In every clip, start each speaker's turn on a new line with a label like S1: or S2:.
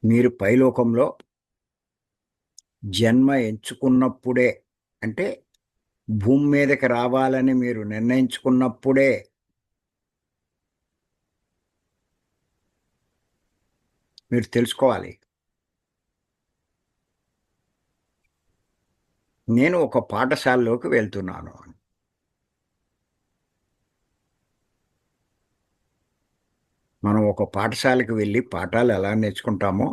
S1: మీరు పైలోకంలో జన్మ ఎంచుకున్నప్పుడే, అంటే భూమి మీదకి రావాలని మీరు నిర్ణయించుకున్నప్పుడే మీరు తెలుసుకోవాలి. నేను ఒక పాఠశాలలోకి వెళ్తున్నాను అని. మనం ఒక పాఠశాలకు వెళ్ళి పాఠాలు ఎలా నేర్చుకుంటామో,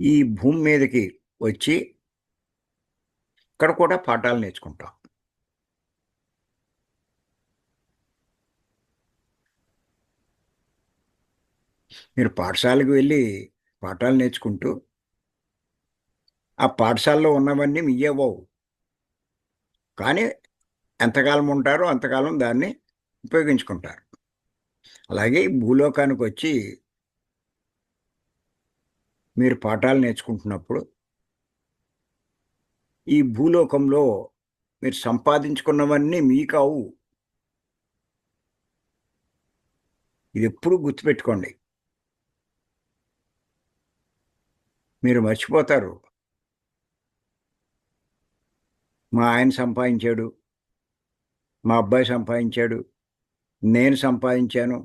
S1: ఈ భూమి మీదకి వచ్చి ఇక్కడ కూడా పాఠాలు నేర్చుకుంటాం. మీరు పాఠశాలకు వెళ్ళి పాఠాలు నేర్చుకుంటూ, ఆ పాఠశాలలో ఉన్నవన్నీ మీయ్యవ్వవు. కానీ ఎంతకాలం ఉంటారో అంతకాలం దాన్ని ఉపయోగించుకుంటారు. అలాగే ఈ భూలోకానికొచ్చి మీరు పాఠాలు నేర్చుకుంటున్నప్పుడు, ఈ భూలోకంలో మీరు సంపాదించుకున్నవన్నీ మీకవు. ఇదెప్పుడూ గుర్తుపెట్టుకోండి. మీరు మర్చిపోతారు. మా ఆయన సంపాదించాడు, మా అబ్బాయి సంపాదించాడు, నేను సంపాదించాను.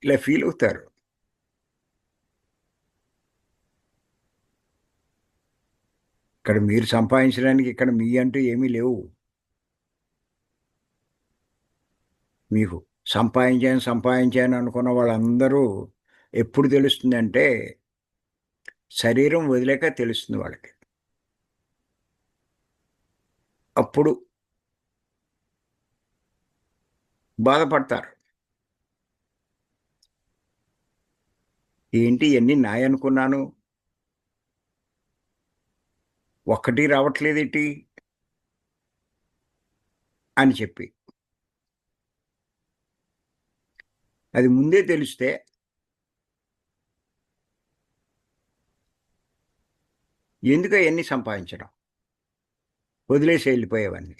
S1: ఇలా ఫీలవుతారు. ఇక్కడ మీరు సంపాదించడానికి ఇక్కడ మీ అంటూ ఏమీ లేవు. మీకు సంపాదించాను అనుకున్న వాళ్ళందరూ ఎప్పుడు తెలుస్తుందంటే, శరీరం వదిలాక తెలుస్తుంది వాళ్ళకి. అప్పుడు బాధపడతారు. ఏంటి ఇయన్నీ నాయనుకున్నాను, ఒక్కటీ రావట్లేదేటి అని చెప్పి. అది ముందే తెలిస్తే ఎందుకు అయన్నీ సంపాదించడం? వదిలేసి ఎళ్ళిపోయేవన్నీ.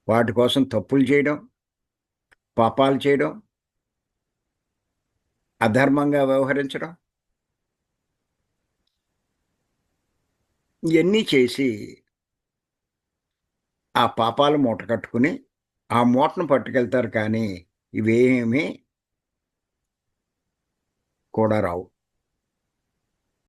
S1: వాటి కోసం తప్పులు చేయడం, పాపాలు చేయడం, అధర్మంగా వ్యవహరించడం, ఇయన్నీ చేసి ఆ పాపాలు మూట కట్టుకుని, ఆ మూటను పట్టుకెళ్తారు కానీ, ఇవేమీ కూడా రావు.